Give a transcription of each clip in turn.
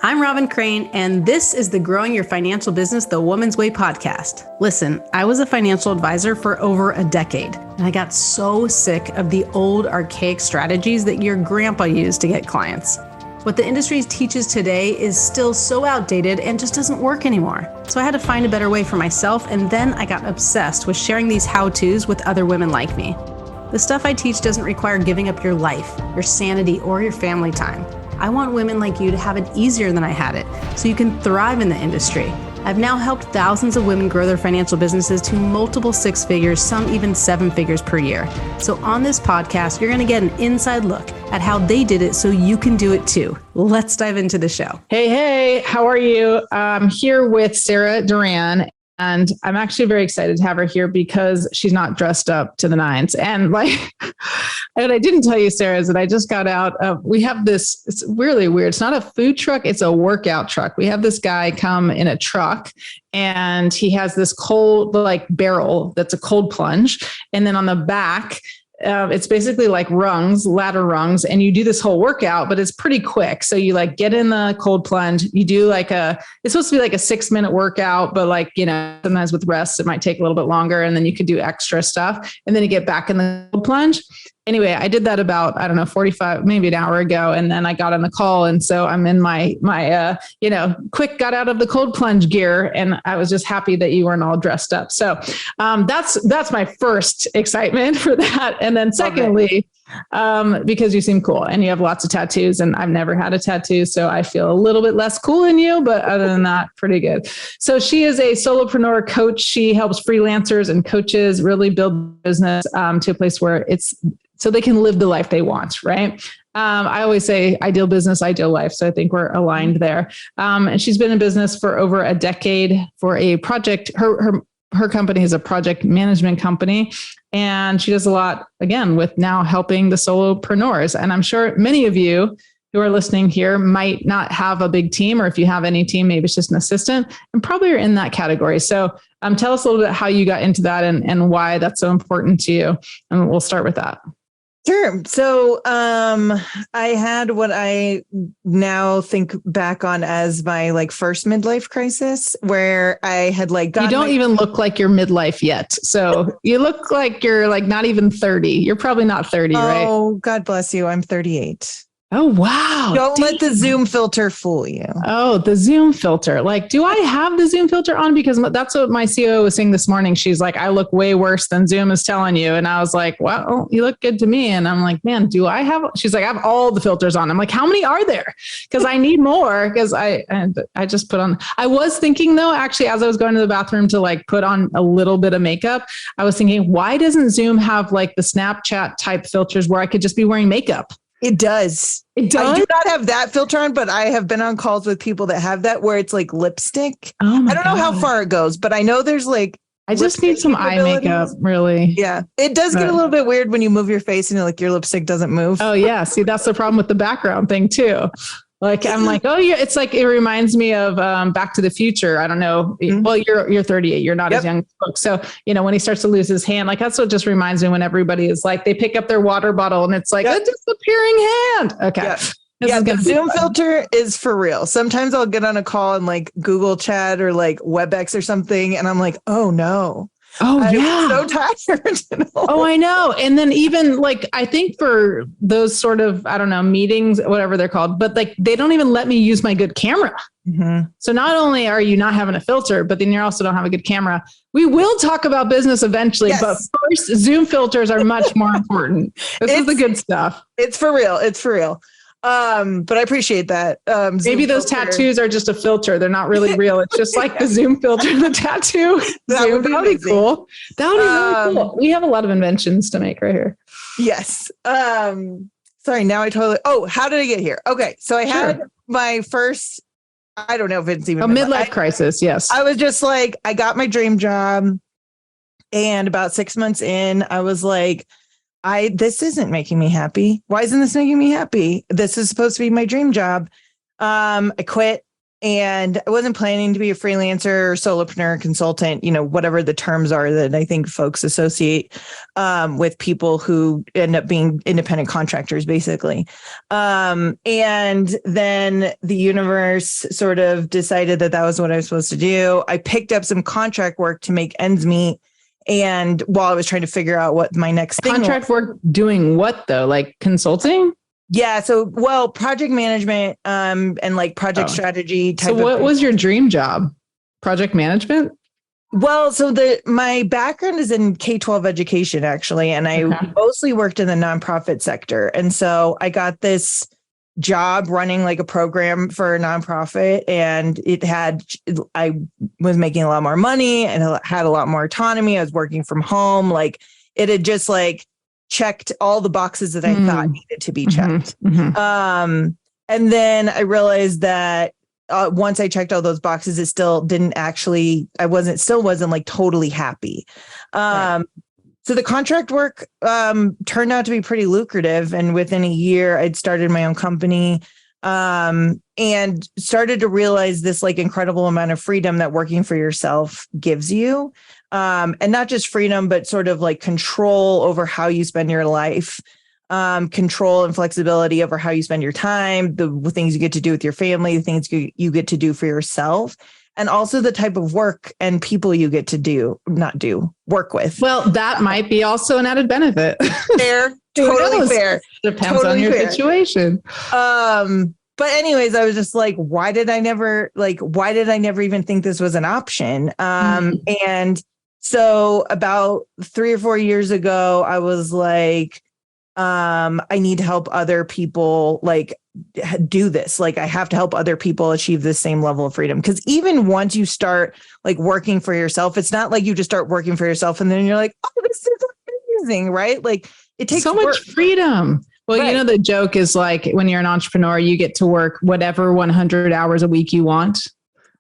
I'm Robin Crane, and this is the Growing Your Financial Business the Woman's Way podcast. Listen, I was a financial advisor for over a decade, and I got so sick of the old archaic strategies that your grandpa used to get clients. What the industry teaches today is still so outdated and just doesn't work anymore. So I had to find a better way for myself, and then I got obsessed with sharing these how-tos with other women like me. The stuff I teach doesn't require giving up your life, your sanity, or your family time. I want women like you to have it easier than I had it, so you can thrive in the industry. I've now helped thousands of women grow their financial businesses to multiple six figures, some even seven figures per year. So on this podcast, you're going to get an inside look at how they did it so you can do it too. Let's dive into the show. Hey, how are you? I'm here with Sarah Duran. And I'm actually very excited to have her here because she's not dressed up to the nines. And what I didn't tell you, Sarah, is that I just got out of, we have this, it's really weird. It's not a food truck. It's a workout truck. We have this guy come in a truck and he has this cold, barrel that's a cold plunge. And then on the back, it's basically like ladder rungs, and you do this whole workout, but it's pretty quick. So you get in the cold plunge, you do it's supposed to be like a 6-minute workout, but sometimes with rest, it might take a little bit longer, and then you could do extra stuff. And then you get back in the cold plunge. Anyway, I did that about, 45, maybe an hour ago. And then I got on the call. And so I'm in my quick got out of the cold plunge gear. And I was just happy that you weren't all dressed up. So that's my first excitement for that. And then secondly, because you seem cool and you have lots of tattoos, and I've never had a tattoo. So I feel a little bit less cool in you, but other than that, pretty good. So she is a solopreneur coach. She helps freelancers and coaches really build business to a place where so they can live the life they want, right? I always say ideal business, ideal life. So I think we're aligned there. And she's been in business for over a decade for a project. Her company is a project management company, and she does a lot, again, with now helping the solopreneurs. And I'm sure many of you who are listening here might not have a big team, or if you have any team, maybe it's just an assistant, and probably you're in that category. So tell us a little bit how you got into that and why that's so important to you. And we'll start with that. Sure. So I had what I now think back on as my first midlife crisis, where I had you don't even look like you're midlife yet. So you look like you're not even 30. You're probably not 30, right? Oh, God bless you. I'm 38. Oh, wow. Don't let the Zoom filter fool you. Oh, the Zoom filter. Do I have the Zoom filter on? Because that's what my COO was saying this morning. She's like, I look way worse than Zoom is telling you. And I was like, well, you look good to me. And I'm like, man, do I have, she's like, I have all the filters on. I'm like, how many are there? Because I need more, because I just put on, I was thinking though, actually, as I was going to the bathroom to put on a little bit of makeup, I was thinking, why doesn't Zoom have the Snapchat type filters where I could just be wearing makeup? It does. It does. I do not have that filter on, but I have been on calls with people that have that, where it's lipstick. Oh I don't know how far it goes, but I know there's I just need some eye makeup, really. Yeah. It does get a little bit weird when you move your face and your lipstick doesn't move. Oh yeah. See, that's the problem with the background thing too. I'm like, oh yeah, it's it reminds me of Back to the Future. I don't know. Mm-hmm. Well, you're 38. You're not as young as folks. So, when he starts to lose his hand, that's what just reminds me when everybody is they pick up their water bottle and it's a disappearing hand. Okay. Yep. Yeah, the Zoom filter is for real. Sometimes I'll get on a call and Google Chat or WebEx or something, and I'm like, oh no. Oh, yeah. I'm so tired. Oh, I know. And then even I think for those sort of, I don't know, meetings, whatever they're called, but they don't even let me use my good camera. Mm-hmm. So not only are you not having a filter, but then you also don't have a good camera. We will talk about business eventually, but first, Zoom filters are much more important. This is the good stuff. It's for real. It's for real. But I appreciate that. Maybe those tattoos are just a filter. They're not really real. It's just the Zoom filter, the tattoo. That would be cool. That would be really cool. We have a lot of inventions to make right here. Yes. Sorry. Now how did I get here? Okay. So I had my first, I don't know if it's even midlife crisis. Yes. I was just I got my dream job, and about 6 months in, I was this isn't making me happy. Why isn't this making me happy? This is supposed to be my dream job. I quit. And I wasn't planning to be a freelancer or solopreneur consultant, whatever the terms are that I think folks associate with people who end up being independent contractors, basically. And then the universe sort of decided that was what I was supposed to do. I picked up some contract work to make ends meet. And while I was trying to figure out what my next thing contract work, doing what though? Like consulting? Yeah. So, project management, and like project strategy type. So what was your dream job? Project management? Well, so my background is in K-12 education, actually, and I mostly worked in the nonprofit sector. And so I got this job running like a program for a nonprofit, and I was making a lot more money and had a lot more autonomy. I was working from home. Like it had just like checked all the boxes that I thought needed to be checked. And then I realized that once I checked all those boxes, it still wasn't like totally happy. So the contract work turned out to be pretty lucrative. And within a year, I'd started my own company and started to realize this like incredible amount of freedom that working for yourself gives you. And not just freedom, but sort of like control over how you spend your life, control and flexibility over how you spend your time, the things you get to do with your family, the things you get to do for yourself, and also the type of work and people you get to work with. Well, that might be also an added benefit. Fair, totally fair. Depends on your situation. But anyways, I was just like, why did I never even think this was an option? And so about 3 or 4 years ago, I was like, I need to help other people like do this. Like I have to help other people achieve the same level of freedom. Because even once you start like working for yourself, it's not like you just start working for yourself and then you're like, oh, this is amazing, right? Like it takes so much freedom. Well, right. The joke is like when you're an entrepreneur, you get to work whatever 100 hours a week you want.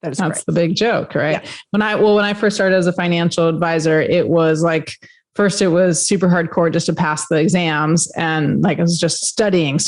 That's correct. The big joke, right? Yeah. When I first started as a financial advisor, it was like, first it was super hardcore just to pass the exams. And like, I was just studying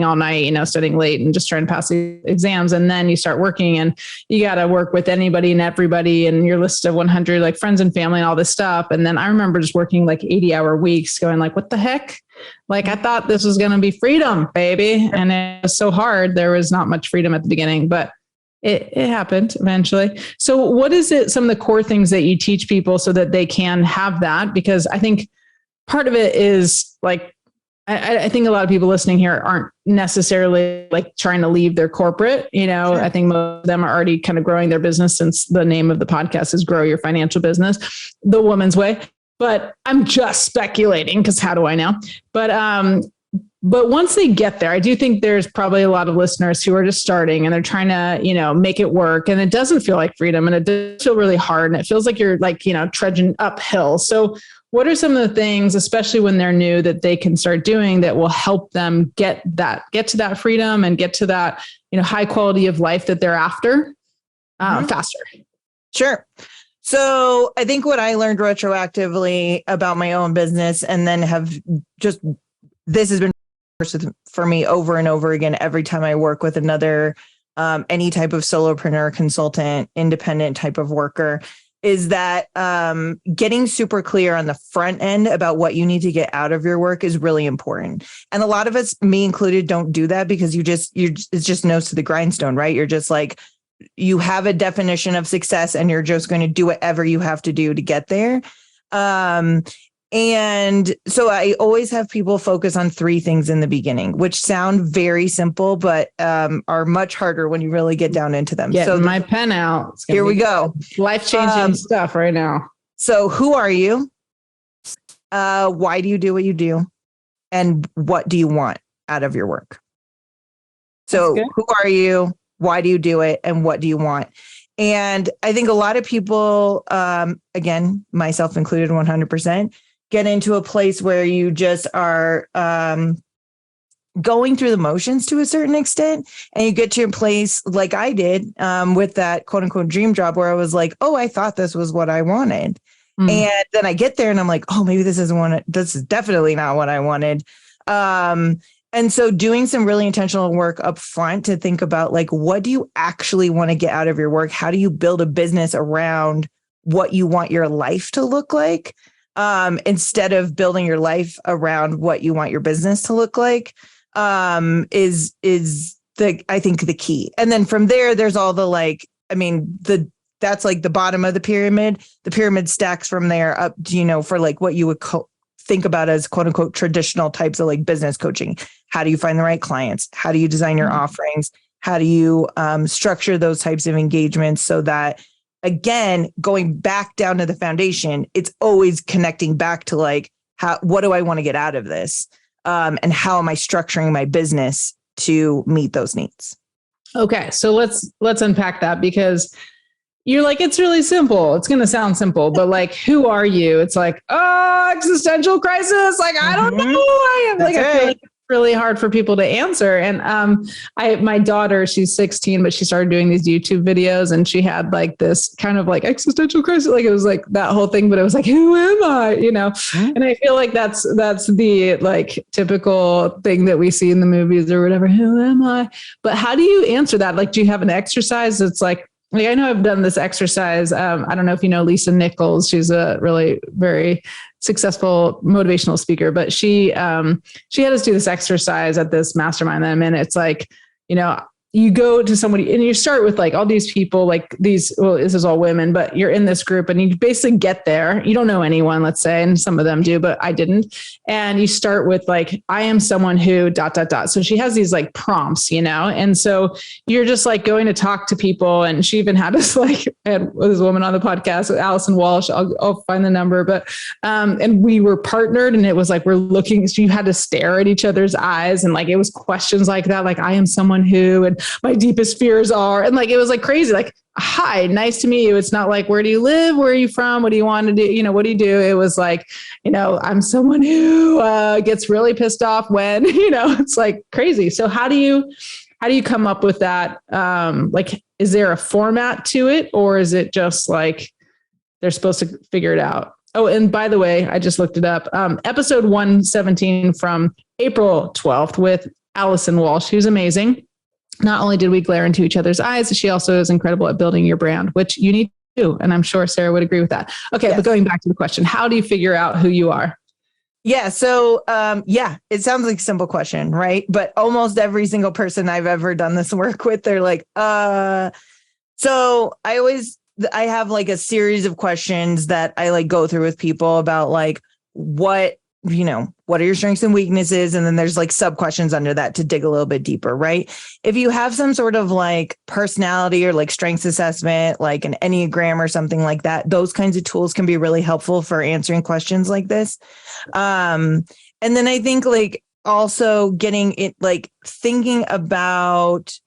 all night, studying late and just trying to pass the exams. And then you start working and you got to work with anybody and everybody and your list of 100, like friends and family and all this stuff. And then I remember just working like 80-hour weeks going like, what the heck? Like, I thought this was going to be freedom, baby. And it was so hard. There was not much freedom at the beginning, but it happened eventually. So what is it, some of the core things that you teach people so that they can have that? Because I think part of it is like, I think a lot of people listening here aren't necessarily like trying to leave their corporate, Sure. I think most of them are already kind of growing their business, since the name of the podcast is Grow Your Financial Business, the woman's way. But I'm just speculating because how do I know? But once they get there, I do think there's probably a lot of listeners who are just starting and they're trying to, make it work. And it doesn't feel like freedom and it does feel really hard. And it feels like you're like, trudging uphill. So what are some of the things, especially when they're new, that they can start doing that will help them get to that freedom and get to that, high quality of life that they're after faster? Sure. So I think what I learned retroactively about my own business, and then this has been for me over and over again, every time I work with another, any type of solopreneur, consultant, independent type of worker, is that getting super clear on the front end about what you need to get out of your work is really important. And a lot of us, me included, don't do that because it's just nose to the grindstone, right? You're just like, you have a definition of success and you're just going to do whatever you have to do to get there. And so I always have people focus on 3 things in the beginning, which sound very simple, but are much harder when you really get down into them. So my pen out. Here we go. Life-changing stuff right now. So who are you? Why do you do what you do? And what do you want out of your work? So who are you? Why do you do it? And what do you want? And I think a lot of people, again, myself included 100%, get into a place where you just are going through the motions to a certain extent. And you get to a place like I did with that quote unquote dream job where I was like, oh, I thought this was what I wanted. And then I get there and I'm like, oh, maybe this is definitely not what I wanted. And so doing some really intentional work up front to think about like, what do you actually want to get out of your work? How do you build a business around what you want your life to look like? Instead of building your life around what you want your business to look like, is I think the key. And then from there, there's all the like, I mean, that's like the bottom of the pyramid. The pyramid stacks from there up, for like what you would think about as quote unquote traditional types of like business coaching. How do you find the right clients? How do you design your offerings? How do you structure those types of engagements so that, again, going back down to the foundation, it's always connecting back to like, what do I want to get out of this? And how am I structuring my business to meet those needs? Okay. So let's unpack that, because you're like, it's really simple. It's going to sound simple, but like, who are you? It's like, existential crisis. Like, I don't know who I am. Like, I feel like it's really hard for people to answer. And my daughter, she's 16, but she started doing these YouTube videos, and she had like this kind of like existential crisis. Like, it was like that whole thing, but it was like, who am I? And I feel like that's the like typical thing that we see in the movies or whatever. Who am I? But how do you answer that? Like, do you have an exercise that's like I know I've done this exercise. I don't know if you know Lisa Nichols. She's a really very successful motivational speaker, but she had us do this exercise at this mastermind that I'm in. It's like, you go to somebody and you start with like all these people, like these, well, this is all women, but you're in this group and you basically get there. You don't know anyone, let's say, and some of them do, but I didn't. And you start with like, I am someone who ... So she has these like prompts, and so you're just like going to talk to people. And she even had us like, I had this woman on the podcast, Allison Walsh, I'll find the number, but, and we were partnered, and it was like, we're looking, so you had to stare at each other's eyes. And like, it was questions like that, like, I am someone who, and my deepest fears are, and like, it was like crazy. Like, hi, nice to meet you. It's not like, where do you live? Where are you from? What do you want to do? What do you do? It was like, I'm someone who gets really pissed off when, it's like crazy. So how do you come up with that? Like, is there a format to it, or is it just like they're supposed to figure it out? Oh, and by the way, I just looked it up. Episode 117 from April 12th with Allison Walsh, who's amazing. Not only did we glare into each other's eyes, she also is incredible at building your brand, which you need to do. And I'm sure Sarah would agree with that. Okay. Yes. But going back to the question, how do you figure out who you are? Yeah. So, it sounds like a simple question, right? But almost every single person I've ever done this work with, they're like, so I have like a series of questions that I like go through with people about like, what are your strengths and weaknesses? And then there's like sub questions under that to dig a little bit deeper, right? If you have some sort of like personality or like strengths assessment, like an Enneagram or something like that, those kinds of tools can be really helpful for answering questions like this. And then I think like also getting it, like thinking about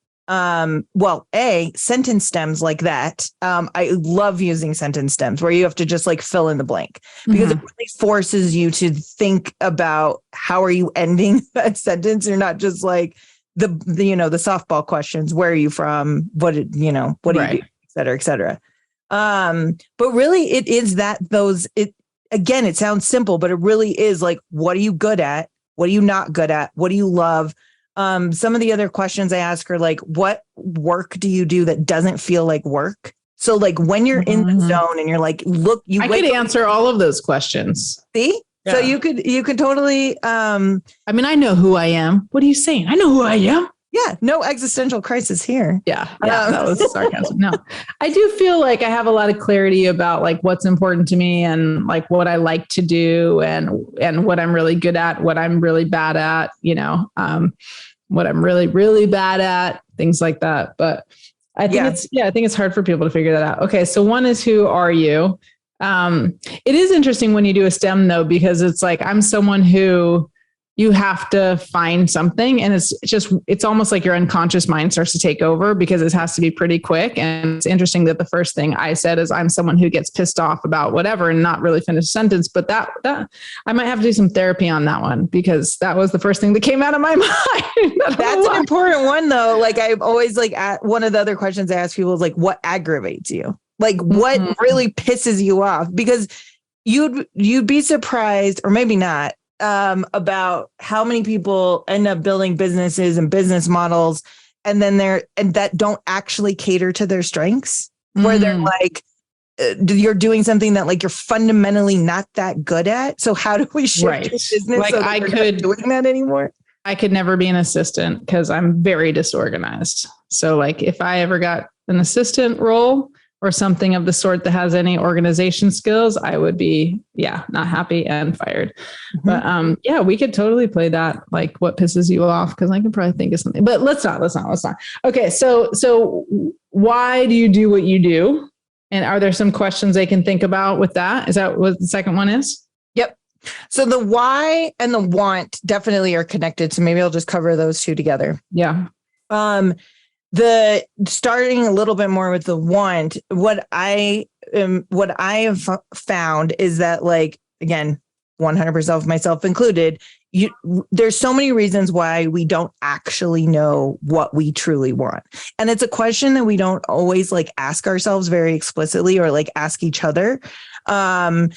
sentence stems like that. I love using sentence stems where you have to just like fill in the blank, because it really forces you to think about how are you ending that sentence. You're not just like the softball questions. Where are you from? What do you do? Et cetera, et cetera. But really it is again, it sounds simple, but it really is like, what are you good at? What are you not good at? What do you love? Some of the other questions I ask are like, what work do you do that doesn't feel like work? So like when you're in the zone and you're like, look, I could answer all of those questions. See? Yeah. So you could totally, I know who I am. What are you saying? I know who I am. Yeah. No existential crisis here. Yeah. That was sarcasm. No, I do feel like I have a lot of clarity about like what's important to me and like what I like to do and what I'm really good at, what I'm really bad at, what I'm really, really bad at, things like that. But I think I think it's hard for people to figure that out. Okay. So one is, who are you? It is interesting when you do a STEM though, because it's like, I'm someone who you have to find something, and it's almost like your unconscious mind starts to take over because it has to be pretty quick. And it's interesting that the first thing I said is I'm someone who gets pissed off about whatever and not really finish a sentence. But that I might have to do some therapy on that one, because that was the first thing that came out of my mind. That's an important one though. Like I've always like one of the other questions I ask people is like, what aggravates you? Like what really pisses you off? Because you'd be surprised, or maybe not. about how many people end up building businesses and business models and that don't actually cater to their strengths, where they're like, you're doing something that like you're fundamentally not that good at. So how do we shift your business like so that you're not doing that anymore? I could never be an assistant because I'm very disorganized. So like if I ever got an assistant role or something of the sort that has any organization skills, I would be, not happy and fired. Mm-hmm. But we could totally play that. Like what pisses you off? Cause I can probably think of something, but let's not. Okay. So why do you do what you do? And are there some questions they can think about with that? Is that what the second one is? Yep. So the why and the want definitely are connected. So maybe I'll just cover those two together. Yeah. The starting a little bit more with the want, what I have found is that, like, again, 100% of myself included, there's so many reasons why we don't actually know what we truly want. And it's a question that we don't always like ask ourselves very explicitly or like ask each other. And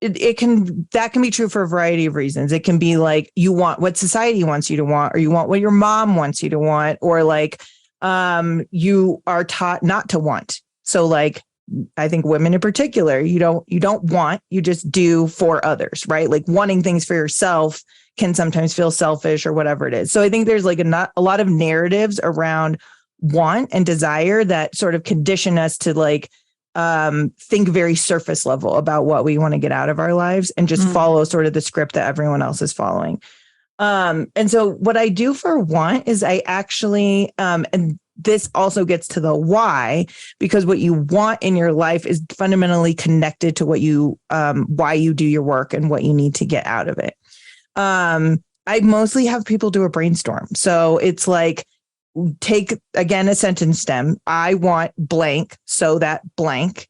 that can be true for a variety of reasons. It can be like you want what society wants you to want, or you want what your mom wants you to want, or like you are taught not to want. So like, I think women in particular, you don't want, you just do for others, right? Like wanting things for yourself can sometimes feel selfish or whatever it is. So I think there's like a lot of narratives around want and desire that sort of condition us to like think very surface level about what we want to get out of our lives and just follow sort of the script that everyone else is following. And so what I do for want is I actually, and this also gets to the why, because what you want in your life is fundamentally connected to what you, why you do your work and what you need to get out of it. I mostly have people do a brainstorm. So it's like, take again a sentence stem. I want blank, so that blank,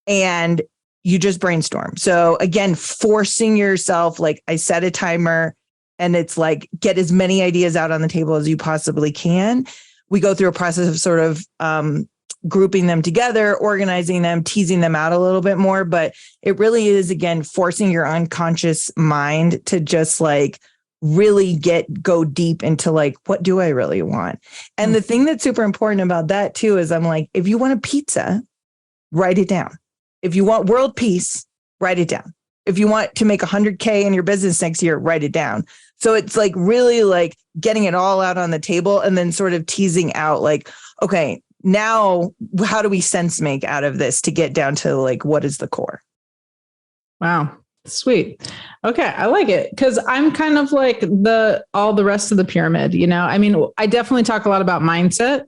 and you just brainstorm. So again, forcing yourself, like I set a timer, and it's like get as many ideas out on the table as you possibly can. We go through a process of sort of grouping them together, organizing them, teasing them out a little bit more. But it really is, again, forcing your unconscious mind to just like really go deep into like, what do I really want? And the thing that's super important about that too, is I'm like, if you want a pizza, write it down. If you want world peace, write it down. If you want to make 100K in your business next year, write it down. So it's like really like getting it all out on the table and then sort of teasing out like, okay, now how do we sense make out of this to get down to like, what is the core? Wow. Sweet. Okay. I like it because I'm kind of like all the rest of the pyramid, you know, I mean, I definitely talk a lot about mindset,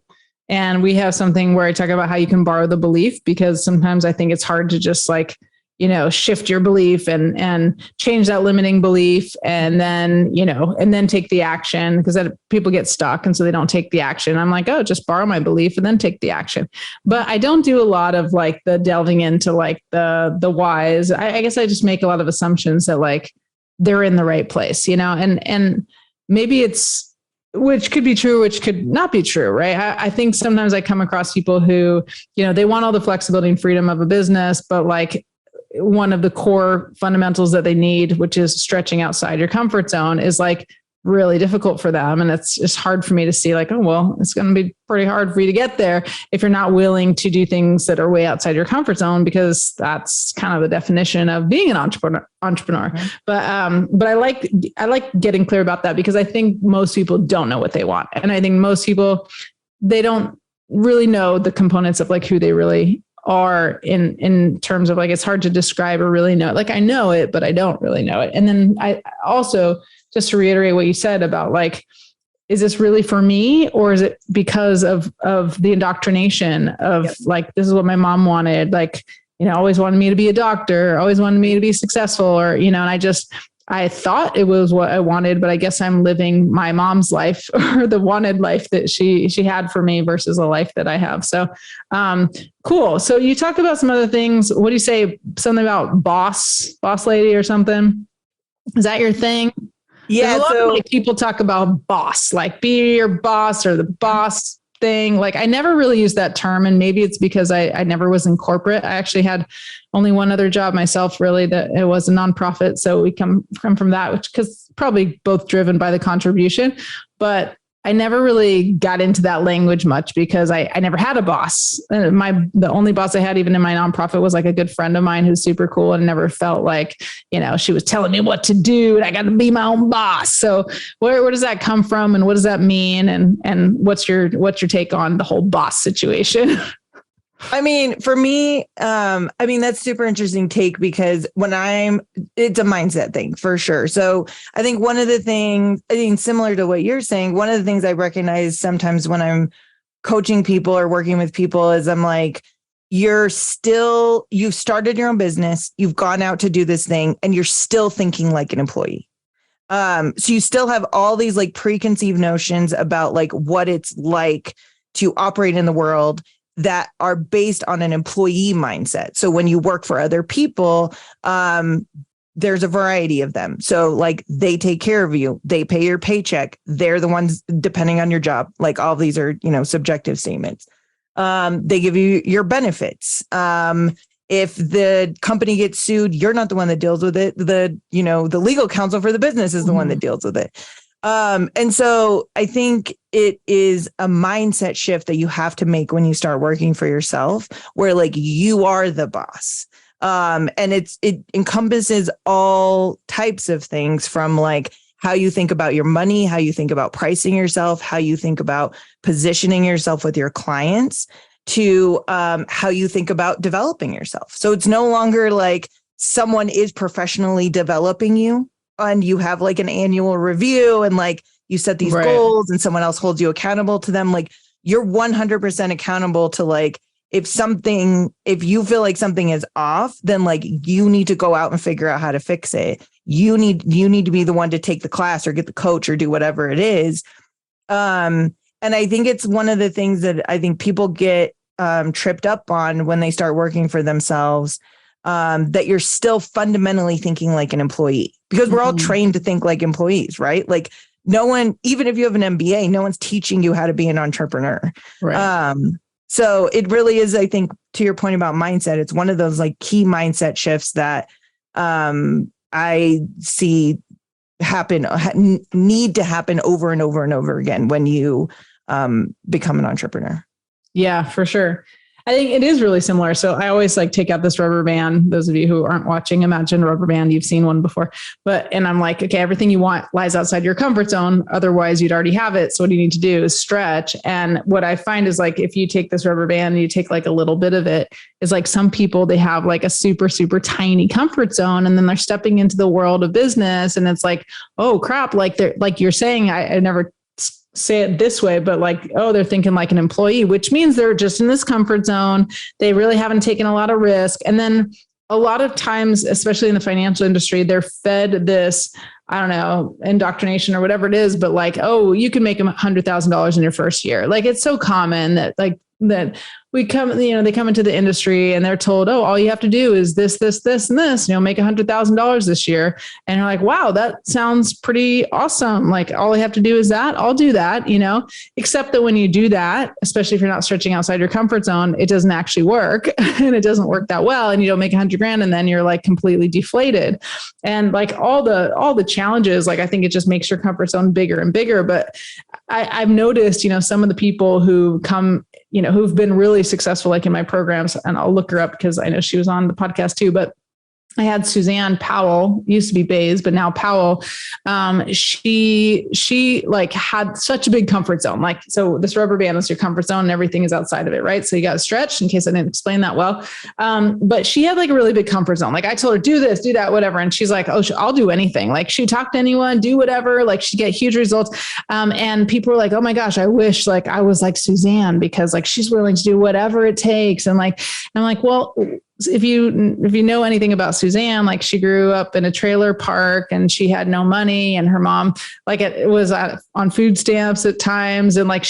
and we have something where I talk about how you can borrow the belief, because sometimes I think it's hard to just like, you know, shift your belief and change that limiting belief. And then, you know, and then take the action, because then people get stuck. And so they don't take the action. I'm like, oh, just borrow my belief and then take the action. But I don't do a lot of like the delving into like the whys. I guess I just make a lot of assumptions that like they're in the right place, you know, and maybe it's, which could be true, which could not be true, right? I think sometimes I come across people who, you know, they want all the flexibility and freedom of a business, but like, one of the core fundamentals that they need, which is stretching outside your comfort zone, is like really difficult for them. And it's just hard for me to see like, oh, well, it's going to be pretty hard for you to get there if you're not willing to do things that are way outside your comfort zone, because that's kind of the definition of being an entrepreneur. Mm-hmm. But I like getting clear about that, because I think most people don't know what they want. And I think most people, they don't really know the components of like who they really are in terms of like, it's hard to describe or really know. Like I know it, but I don't really know it. And then I also, just to reiterate what you said about like, is this really for me, or is it because of the indoctrination of like, this is what my mom wanted, like, you know, always wanted me to be a doctor, always wanted me to be successful, or, you know, and I thought it was what I wanted, but I guess I'm living my mom's life, or the wanted life that she had for me versus a life that I have. So, cool. So you talk about some other things. What do you say? Something about boss lady or something? Is that your thing? Yeah. So like people talk about boss, like be your boss or the boss thing. Like I never really used that term. And maybe it's because I never was in corporate. I actually had only one other job myself, really, that it was a nonprofit. So we come from that, which because probably both driven by the contribution, but I never really got into that language much because I never had a boss. The only boss I had, even in my nonprofit, was like a good friend of mine who's super cool, and never felt like, she was telling me what to do and I got to be my own boss. So where does that come from, and what does that mean? And what's your take on the whole boss situation? I mean, for me, that's super interesting take, because it's a mindset thing for sure. So I think one of the things, similar to what you're saying, one of the things I recognize sometimes when I'm coaching people or working with people is I'm like, you've started your own business, you've gone out to do this thing, and you're still thinking like an employee. So you still have all these like preconceived notions about like what it's like to operate in the world that are based on an employee mindset. So when you work for other people, there's a variety of them. So like they take care of you, they pay your paycheck, they're the ones depending on your job. Like all of these are, subjective statements. They give you your benefits. If the company gets sued, you're not the one that deals with it. The legal counsel for the business is the one that deals with it. And so I think it is a mindset shift that you have to make when you start working for yourself, where like you are the boss. And it encompasses all types of things, from like how you think about your money, how you think about pricing yourself, how you think about positioning yourself with your clients, to how you think about developing yourself. So it's no longer like someone is professionally developing you, and you have like an annual review, and like you set these goals and someone else holds you accountable to them. Like you're 100% accountable to like, if you feel like something is off, then like you need to go out and figure out how to fix it. You need to be the one to take the class or get the coach or do whatever it is. And I think it's one of the things that I think people get tripped up on when they start working for themselves, that you're still fundamentally thinking like an employee, because we're all trained to think like employees, right? Like no one, even if you have an MBA, no one's teaching you how to be an entrepreneur. Right. So it really is, I think, to your point about mindset, it's one of those like key mindset shifts that I see need to happen over and over and over again when you become an entrepreneur. Yeah, for sure. I think it is really similar. So I always like take out this rubber band. Those of you who aren't watching, imagine a rubber band. You've seen one before, and I'm like, okay, everything you want lies outside your comfort zone. Otherwise you'd already have it. So what you need to do is stretch. And what I find is like, if you take this rubber band and you take like a little bit of it, is like some people, they have like a super, super tiny comfort zone, and then they're stepping into the world of business. And it's like, oh crap. Like they're like, you're saying, I never say it this way, but like, they're thinking like an employee, which means they're just in this comfort zone. They really haven't taken a lot of risk. And then a lot of times, especially in the financial industry, they're fed this, I don't know, indoctrination or whatever it is, but like, you can make $100,000 in your first year. Like, it's so common that they come into the industry and they're told, all you have to do is this, and this, make $100,000 this year. And you're like, wow, that sounds pretty awesome. Like all I have to do is that, I'll do that, except that when you do that, especially if you're not stretching outside your comfort zone, it doesn't actually work and it doesn't work that well. And you don't make $100,000 and then you're like completely deflated. And like all the challenges, like I think it just makes your comfort zone bigger and bigger. But I've noticed, some of the people who come, who've been really successful, like in my programs, and I'll look her up because I know she was on the podcast too, but I had Suzanne Powell, used to be Bays, but now Powell. She like had such a big comfort zone. Like, so this rubber band is your comfort zone and everything is outside of it. Right. So you got to stretch, in case I didn't explain that well. But she had like a really big comfort zone. Like I told her, do this, do that, whatever. And she's like, I'll do anything. Like she talked to anyone, do whatever, like she'd get huge results. And people were like, oh my gosh, I wish like I was like Suzanne, because like she's willing to do whatever it takes. And like, I'm like, well, if you know anything about Suzanne, like she grew up in a trailer park and she had no money, and her mom, like it was on food stamps at times. And like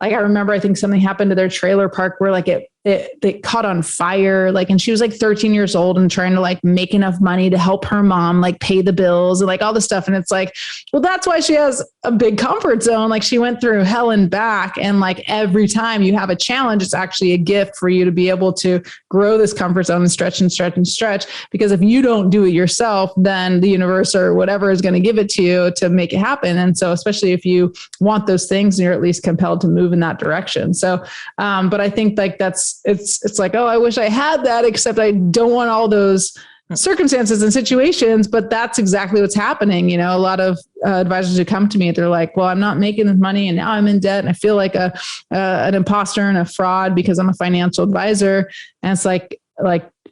I remember, I think something happened to their trailer park where like it caught on fire. Like, and she was like 13 years old and trying to like make enough money to help her mom, like pay the bills and like all this stuff. And it's like, well, that's why she has a big comfort zone. Like she went through hell and back. And like every time you have a challenge, it's actually a gift for you to be able to grow this comfort zone and stretch and stretch and stretch. Because if you don't do it yourself, then the universe or whatever is going to give it to you to make it happen. And so, especially if you want those things, you're at least compelled to move in that direction. So, but I think like it's like, oh, I wish I had that, except I don't want all those circumstances and situations, but that's exactly what's happening. You know, a lot of advisors who come to me, they're like, well, I'm not making this money and now I'm in debt and I feel like an imposter and a fraud because I'm a financial advisor. And it's like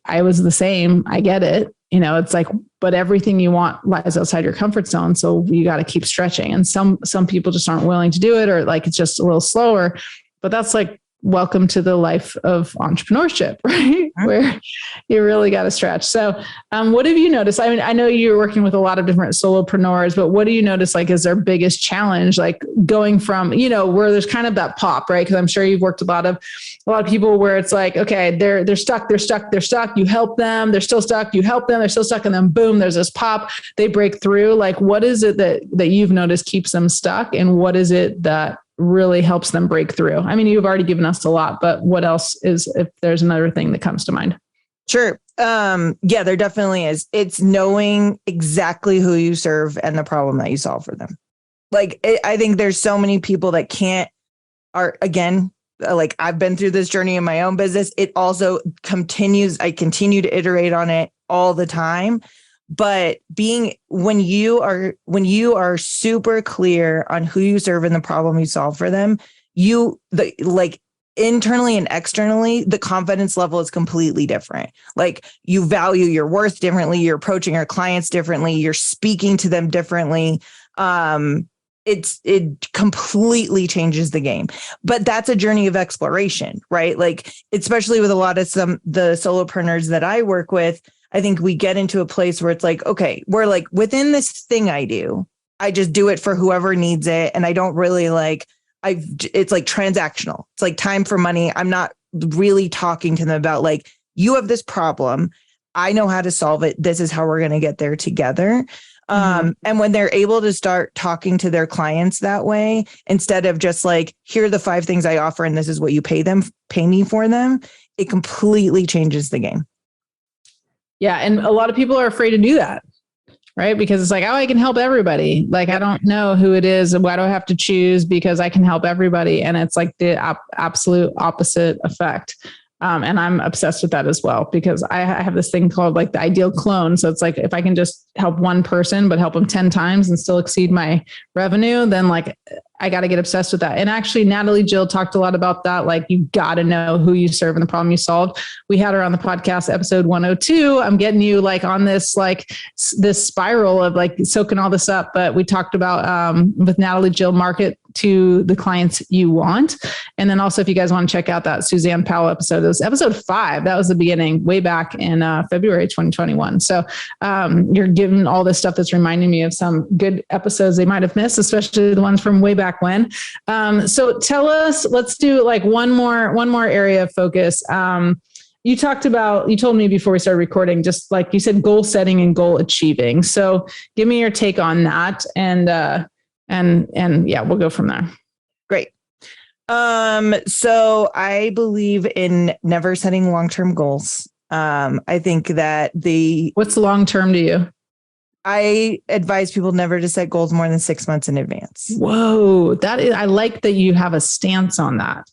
I was the same. I get it. You know, it's like, but everything you want lies outside your comfort zone. So you got to keep stretching. And some people just aren't willing to do it, or like, it's just a little slower, but that's like, welcome to the life of entrepreneurship, right? Where you really got to stretch. So what have you noticed? I mean, I know you're working with a lot of different solopreneurs, but what do you notice like is their biggest challenge? Like going from, you know, where there's kind of that pop, right? Because I'm sure you've worked a lot of people where it's like, okay, they're stuck. You help them, they're still stuck. You help them, they're still stuck. And then boom, there's this pop, they break through. Like, what is it that you've noticed keeps them stuck? And what is it that really helps them break through? I mean, you've already given us a lot, but what else is, if there's another thing that comes to mind? Sure. Yeah, there definitely is. It's knowing exactly who you serve and the problem that you solve for them. Like, I think there's so many people that again, like I've been through this journey in my own business. It also continues. I continue to iterate on it all the time. But when you are super clear on who you serve and the problem you solve for them, like internally and externally, the confidence level is completely different. Like you value your worth differently. You're approaching your clients differently. You're speaking to them differently. It completely changes the game. But that's a journey of exploration, right? Like, especially with a lot of the solopreneurs that I work with, I think we get into a place where it's like, okay, we're like within this thing I do, I just do it for whoever needs it. And I don't really it's like transactional. It's like time for money. I'm not really talking to them about like, you have this problem. I know how to solve it. This is how we're going to get there together. And when they're able to start talking to their clients that way, instead of just like, here are the 5 things I offer and this is what you pay me for them, it completely changes the game. Yeah. And a lot of people are afraid to do that, right? Because it's like, oh, I can help everybody. Like, I don't know who it is. Why do I have to choose? Because I can help everybody. And it's like the absolute opposite effect. And I'm obsessed with that as well, because I have this thing called like the ideal clone. So it's like, if I can just help one person, but help them 10 times and still exceed my revenue, then like, I got to get obsessed with that. And actually, Natalie Jill talked a lot about that. Like, you got to know who you serve and the problem you solved. We had her on the podcast, episode 102. I'm getting you like on this, like this spiral of like soaking all this up. But we talked about with Natalie Jill, market to the clients you want. And then also, if you guys want to check out that Suzanne Powell episode, it was episode 5. That was the beginning, way back in February 2021. So you're giving all this stuff that's reminding me of some good episodes they might have missed, especially the ones from way back when. So tell us, let's do like one more area of focus. You told me before we started recording, just like you said, goal setting and goal achieving. So give me your take on that. And yeah, we'll go from there. Great. So I believe in never setting long-term goals. I think that what's long-term to you? I advise people never to set goals more than 6 months in advance. Whoa. I like that you have a stance on that.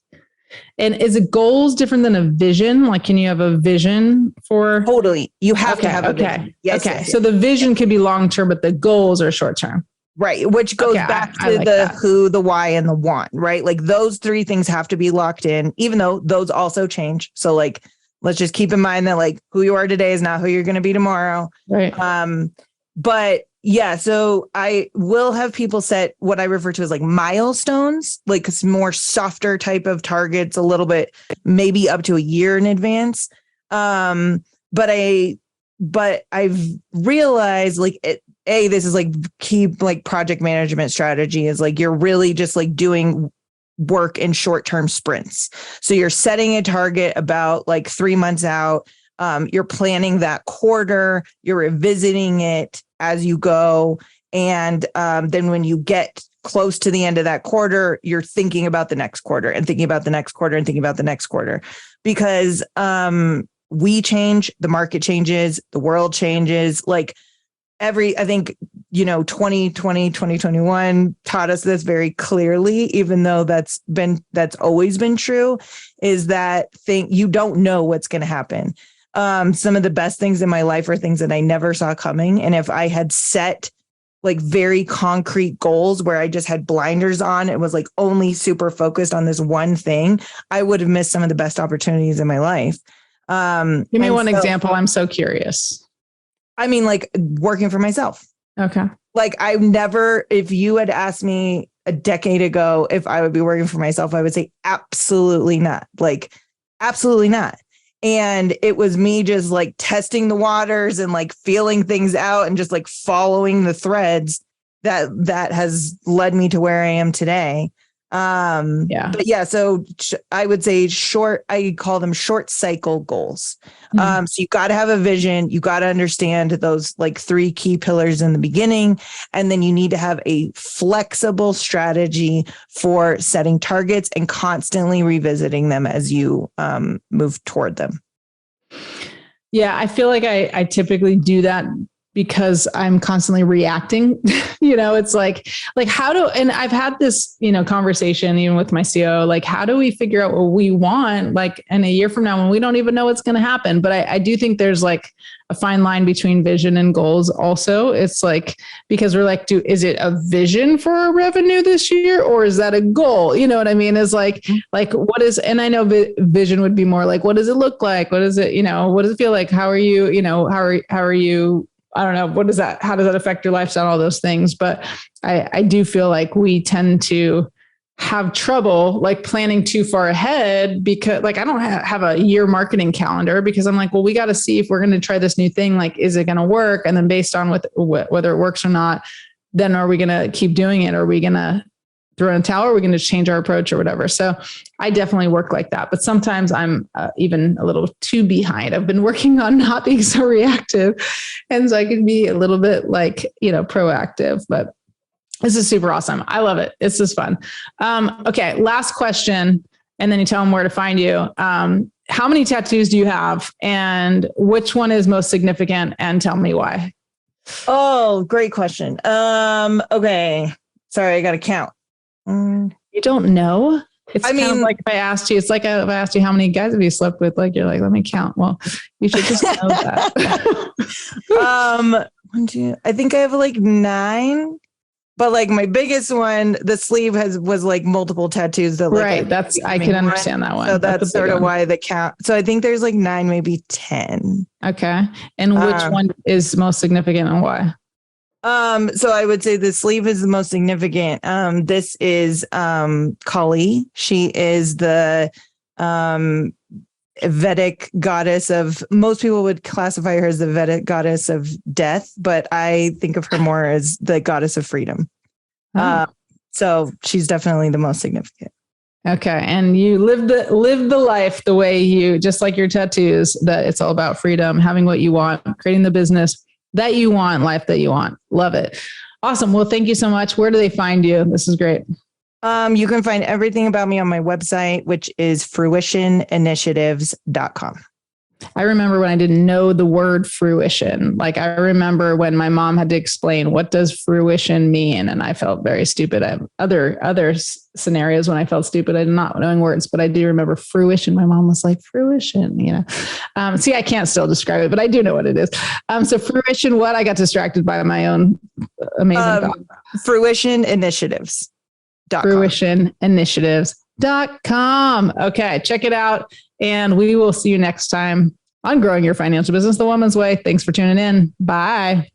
And is it goals different than a vision? Like, can you have a vision for? Totally. You have to have a vision. Yes, okay. Yes. So the vision could be long-term, but the goals are short-term. Right. Which goes back to the who, the why, and the want, right? Like those 3 things have to be locked in, even though those also change. So like, let's just keep in mind that like who you are today is not who you're going to be tomorrow. Right. But yeah, so I will have people set what I refer to as like milestones, like more softer type of targets, a little bit, maybe up to a year in advance. But I've realized like this is like key, like project management strategy is like, you're really just like doing work in short-term sprints. So you're setting a target about like 3 months out. You're planning that quarter, you're revisiting it as you go. And then when you get close to the end of that quarter, you're thinking about the next quarter and thinking about the next quarter and thinking about the next quarter, because we change, the market changes, the world changes. Like I think, 2020, 2021 taught us this very clearly, even though that's always been true, is that you don't know what's going to happen. Some of the best things in my life are things that I never saw coming. And if I had set like very concrete goals where I just had blinders on, it was like only super focused on this one thing, I would have missed some of the best opportunities in my life. Give me one example. I'm so curious. I mean, like working for myself. Okay. Like if you had asked me a decade ago if I would be working for myself, I would say absolutely not. Like, absolutely not. And it was me just like testing the waters and like feeling things out and just like following the threads that has led me to where I am today. But yeah, so I would say I call them short cycle goals. So you got to have a vision. You got to understand those like 3 key pillars in the beginning. And then you need to have a flexible strategy for setting targets and constantly revisiting them as you move toward them. Yeah, I feel like I typically do that because I'm constantly reacting. It's like and I've had this, conversation even with my CEO, like, how do we figure out what we want, like in a year from now when we don't even know what's going to happen? But I do think there's like a fine line between vision and goals. Also, it's like, because we're like, is it a vision for our revenue this year? Or is that a goal? You know what I mean? Is like what is, and I know vision would be more like, what does it look like? What is it, what does it feel like? How are you, how are you, I don't know. What is that? How does that affect your lifestyle? All those things. But I do feel like we tend to have trouble like planning too far ahead, because like I don't have a year marketing calendar, because I'm like, well, we got to see if we're going to try this new thing. Like, is it going to work? And then based on whether it works or not, then are we going to keep doing it? Or are we going to throw in a towel? Or are we going to change our approach or whatever? So I definitely work like that. But sometimes I'm even a little too behind. I've been working on not being so reactive. And so I can be a little bit like, proactive, but this is super awesome. I love it. It's just fun. Okay. Last question. And then you tell them where to find you. How many tattoos do you have, and which one is most significant, and tell me why? Oh, great question. Okay. Sorry. I got to count. You don't know? It's kind of like if I asked you, it's like if I asked you how many guys have you slept with, like you're like, let me count. Well, you should just know that. 1, 2, I think I have like 9, but like my biggest one, the sleeve was like multiple tattoos. That like, right. I can understand that one. So that's sort of why the count. So I think there's like 9, maybe 10. Okay. And which one is most significant and why? So I would say the sleeve is the most significant. This is Kali. She is the Vedic goddess of, most people would classify her as the Vedic goddess of death, but I think of her more as the goddess of freedom. So she's definitely the most significant. Okay. And you live the life the way you, just like your tattoos, that it's all about freedom, having what you want, creating the business that you want, life that you want. Love it. Awesome. Well, thank you so much. Where do they find you? This is great. You can find everything about me on my website, which is fruitioninitiatives.com. I remember when I didn't know the word fruition. Like I remember when my mom had to explain, what does fruition mean? And I felt very stupid. I have other scenarios when I felt stupid. I did not knowing words, but I do remember fruition. My mom was like, fruition, see, I can't still describe it, but I do know what it is. So fruition, what? I got distracted by my own amazing thought. Fruitioninitiatives.com. Fruitioninitiatives.com. Okay. Check it out. And we will see you next time on Growing Your Financial Business the Woman's Way. Thanks for tuning in. Bye.